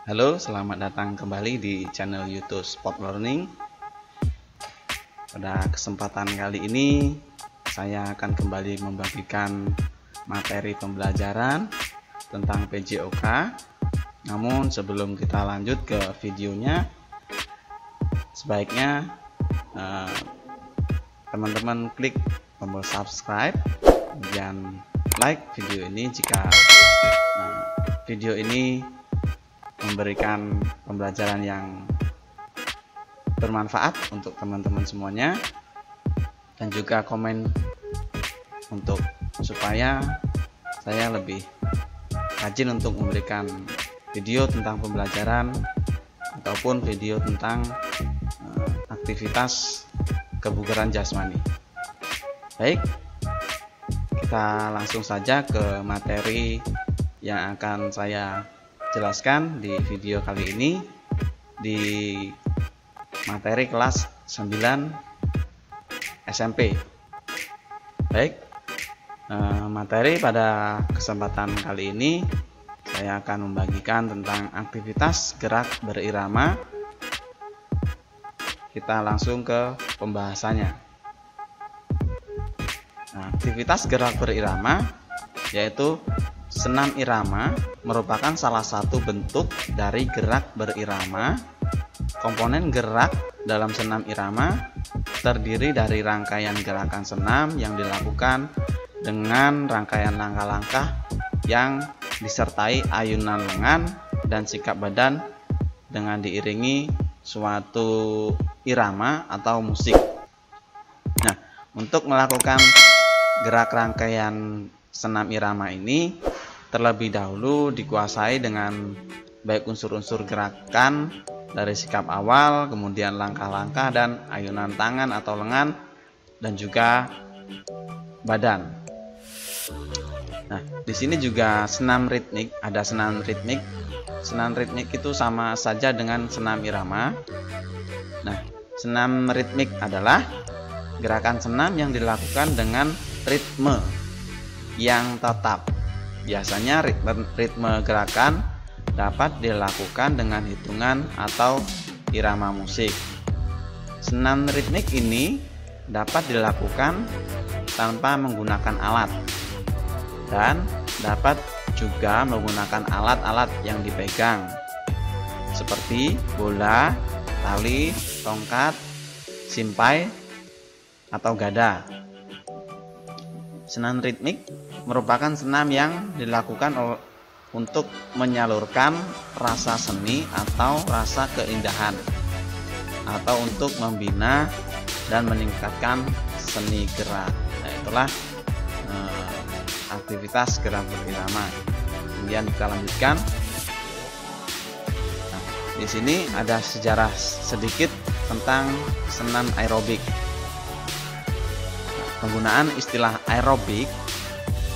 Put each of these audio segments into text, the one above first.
Halo, selamat datang kembali di channel YouTube Sport Learning. Pada kesempatan kali ini, saya akan kembali membagikan materi pembelajaran tentang PJOK. Namun sebelum kita lanjut ke videonya, sebaiknya teman-teman klik tombol subscribe, kemudian like video ini jika video ini memberikan pembelajaran yang bermanfaat untuk teman-teman semuanya, dan juga komen untuk supaya saya lebih rajin untuk memberikan video tentang pembelajaran ataupun video tentang aktivitas kebugaran jasmani. Baik, kita langsung saja ke materi yang akan saya jelaskan di video kali ini, di materi kelas 9 SMP. Baik, materi pada kesempatan kali ini saya akan membagikan tentang aktivitas gerak berirama. Kita langsung ke pembahasannya. Aktivitas gerak berirama yaitu senam irama merupakan salah satu bentuk dari gerak berirama. Komponen gerak dalam senam irama terdiri dari rangkaian gerakan senam yang dilakukan dengan rangkaian langkah-langkah yang disertai ayunan lengan dan sikap badan dengan diiringi suatu irama atau musik. Nah, untuk melakukan gerak rangkaian senam irama ini terlebih dahulu dikuasai dengan baik unsur-unsur gerakan dari sikap awal, kemudian langkah-langkah dan ayunan tangan atau lengan, dan juga badan. Nah, di sini juga senam ritmik, ada senam ritmik. Senam ritmik itu sama saja dengan senam irama. Nah, senam ritmik adalah gerakan senam yang dilakukan dengan ritme yang tetap. Biasanya ritme gerakan dapat dilakukan dengan hitungan atau irama musik. Senam ritmik ini dapat dilakukan tanpa menggunakan alat dan dapat juga menggunakan alat-alat yang dipegang seperti bola, tali, tongkat, simpai, atau gada. Senam ritmik merupakan senam yang dilakukan untuk menyalurkan rasa seni atau rasa keindahan, atau untuk membina dan meningkatkan seni gerak. Nah, itulah aktivitas gerak berirama. Kemudian kita lanjutkan. Nah, di sini ada sejarah sedikit tentang senam aerobik. Penggunaan istilah aerobik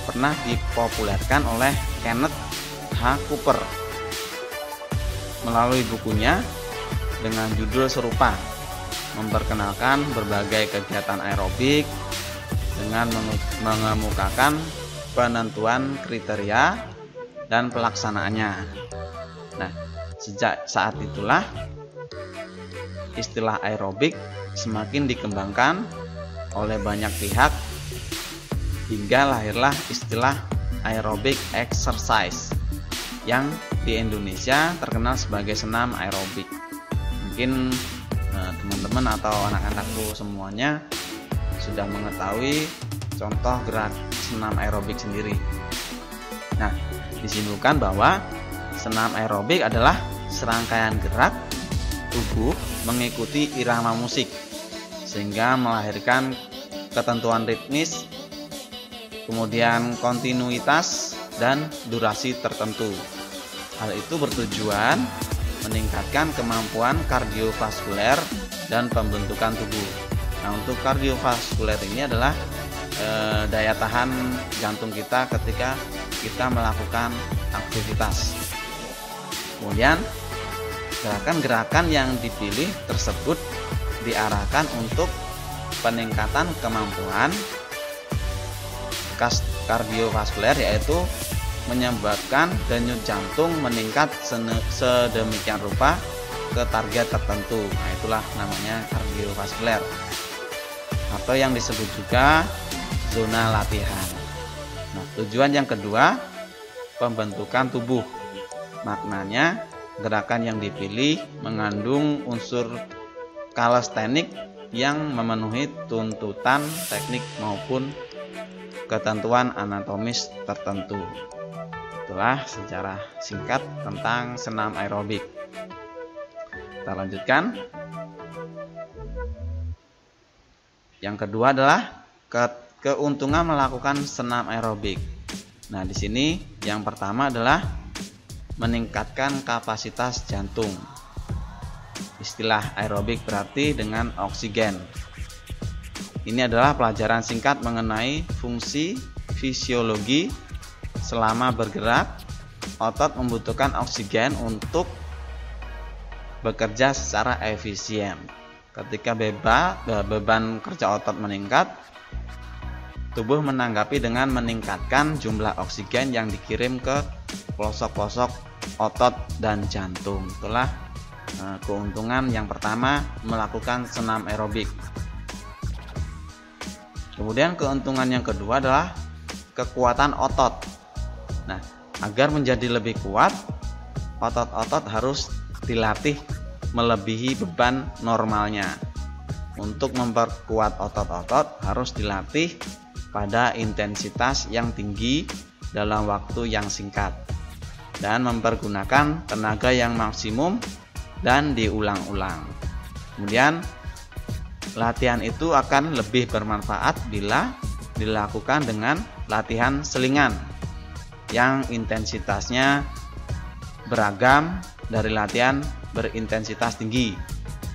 pernah dipopulerkan oleh Kenneth H. Cooper melalui bukunya dengan judul serupa, memperkenalkan berbagai kegiatan aerobik dengan mengemukakan penentuan kriteria dan pelaksanaannya. Nah, sejak saat itulah istilah aerobik semakin dikembangkan oleh banyak pihak hingga lahirlah istilah aerobic exercise yang di Indonesia terkenal sebagai senam aerobik. Mungkin teman-teman atau anak-anakku semuanya sudah mengetahui contoh gerak senam aerobik sendiri. Nah, disimpulkan bahwa senam aerobik adalah serangkaian gerak tubuh mengikuti irama musik sehingga melahirkan ketentuan ritmis, kemudian kontinuitas dan durasi tertentu. Hal itu bertujuan meningkatkan kemampuan kardiovaskuler dan pembentukan tubuh. Nah, untuk kardiovaskuler ini adalah daya tahan jantung kita ketika kita melakukan aktivitas. Kemudian gerakan-gerakan yang dipilih tersebut diarahkan untuk peningkatan kemampuan kardiovaskuler, yaitu menyebabkan denyut jantung meningkat sedemikian rupa ke target tertentu. Nah, itulah namanya kardiovaskuler atau yang disebut juga zona latihan. Nah, tujuan yang kedua, pembentukan tubuh. Maknanya gerakan yang dipilih mengandung unsur kalestenik yang memenuhi tuntutan teknik maupun ketentuan anatomis tertentu. Itulah secara singkat tentang senam aerobik. Kita lanjutkan. Yang kedua adalah keuntungan melakukan senam aerobik. Nah, di sini yang pertama adalah meningkatkan kapasitas jantung. Istilah aerobik berarti dengan oksigen. Ini adalah pelajaran singkat mengenai fungsi fisiologi. Selama bergerak, otot membutuhkan oksigen untuk bekerja secara efisien. Ketika beban kerja otot meningkat, tubuh menanggapi dengan meningkatkan jumlah oksigen yang dikirim ke pelosok-pelosok otot dan jantung. Itulah keuntungan yang pertama melakukan senam aerobik. Kemudian keuntungan yang kedua adalah kekuatan otot. Nah, agar menjadi lebih kuat, otot-otot harus dilatih melebihi beban normalnya. Untuk memperkuat otot-otot harus dilatih pada intensitas yang tinggi dalam waktu yang singkat dan mempergunakan tenaga yang maksimum dan diulang-ulang. Kemudian latihan itu akan lebih bermanfaat bila dilakukan dengan latihan selingan yang intensitasnya beragam, dari latihan berintensitas tinggi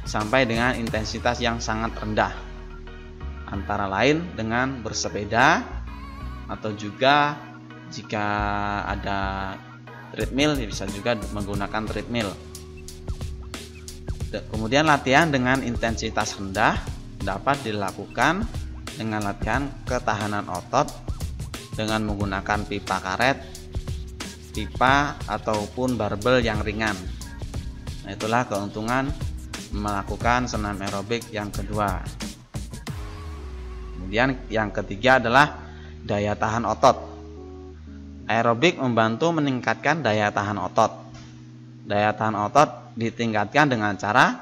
sampai dengan intensitas yang sangat rendah, antara lain dengan bersepeda atau juga jika ada treadmill bisa juga menggunakan treadmill. Kemudian latihan dengan intensitas rendah dapat dilakukan dengan latihan ketahanan otot dengan menggunakan pipa karet, pipa ataupun barbel yang ringan. Nah, itulah keuntungan melakukan senam aerobik yang kedua. Kemudian yang ketiga adalah daya tahan otot. Aerobik membantu meningkatkan daya tahan otot. Daya tahan otot ditingkatkan dengan cara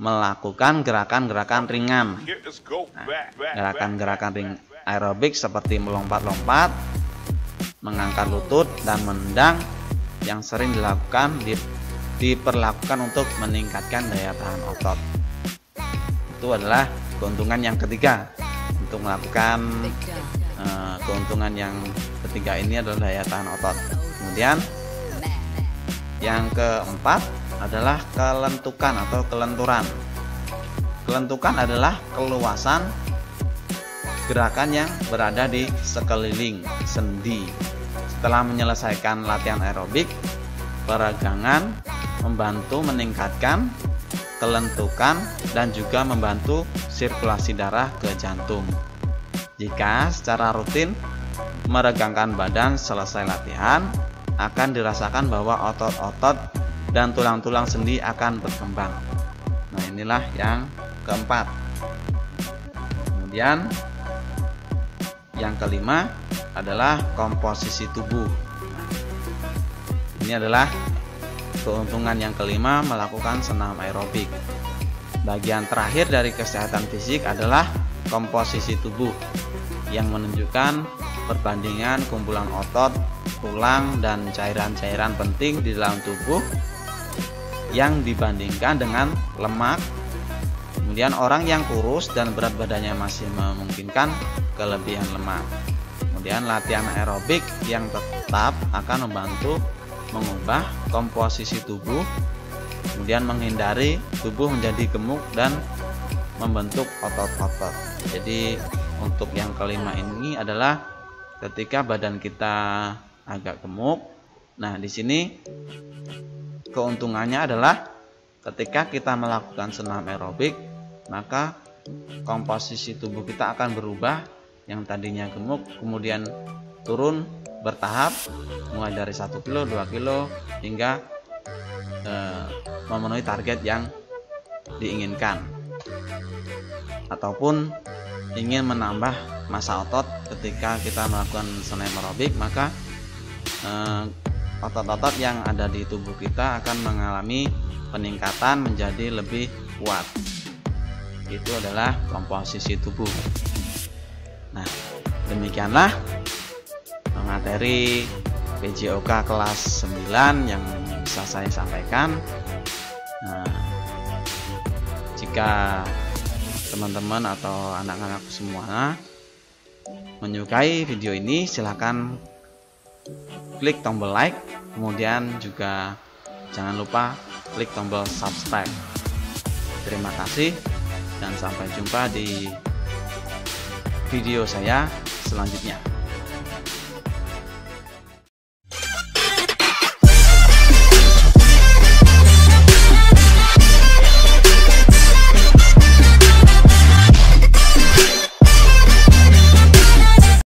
melakukan gerakan-gerakan ringan. Nah, gerakan-gerakan aerobik seperti melompat-lompat, mengangkat lutut, dan menendang yang sering diperlakukan untuk meningkatkan daya tahan otot. Itu adalah keuntungan yang ketiga. Untuk melakukan keuntungan yang ketiga ini adalah daya tahan otot. Kemudian yang keempat adalah kelentukan atau kelenturan. Kelentukan adalah keluasan gerakan yang berada di sekeliling sendi. Setelah menyelesaikan latihan aerobik, peregangan membantu meningkatkan kelentukan dan juga membantu sirkulasi darah ke jantung. Jika secara rutin meregangkan badan selesai latihan, akan dirasakan bahwa otot-otot dan tulang-tulang sendi akan berkembang. Nah, inilah yang keempat. Kemudian yang kelima adalah komposisi tubuh. Ini adalah keuntungan yang kelima melakukan senam aerobik. Bagian terakhir dari kesehatan fisik adalah komposisi tubuh yang menunjukkan perbandingan kumpulan otot, tulang, dan cairan-cairan penting di dalam tubuh yang dibandingkan dengan lemak. Kemudian orang yang kurus dan berat badannya masih memungkinkan kelebihan lemak. Kemudian latihan aerobik yang tetap akan membantu mengubah komposisi tubuh, kemudian menghindari tubuh menjadi gemuk dan membentuk otot-otot. Jadi untuk yang kelima ini adalah ketika badan kita agak gemuk. Nah, di sini keuntungannya adalah ketika kita melakukan senam aerobik, maka komposisi tubuh kita akan berubah, yang tadinya gemuk kemudian turun bertahap, mulai dari 1 kilo, 2 kilo hingga memenuhi target yang diinginkan, ataupun ingin menambah massa otot. Ketika kita melakukan senam aerobik, maka otot-otot yang ada di tubuh kita akan mengalami peningkatan menjadi lebih kuat. Itu adalah komposisi tubuh. Nah, demikianlah materi PJOK kelas 9 yang bisa saya sampaikan. Nah, jika teman-teman atau anak-anak semua menyukai video ini, silahkan klik tombol like, kemudian juga jangan lupa klik tombol subscribe. Terima kasih dan sampai jumpa di video saya selanjutnya.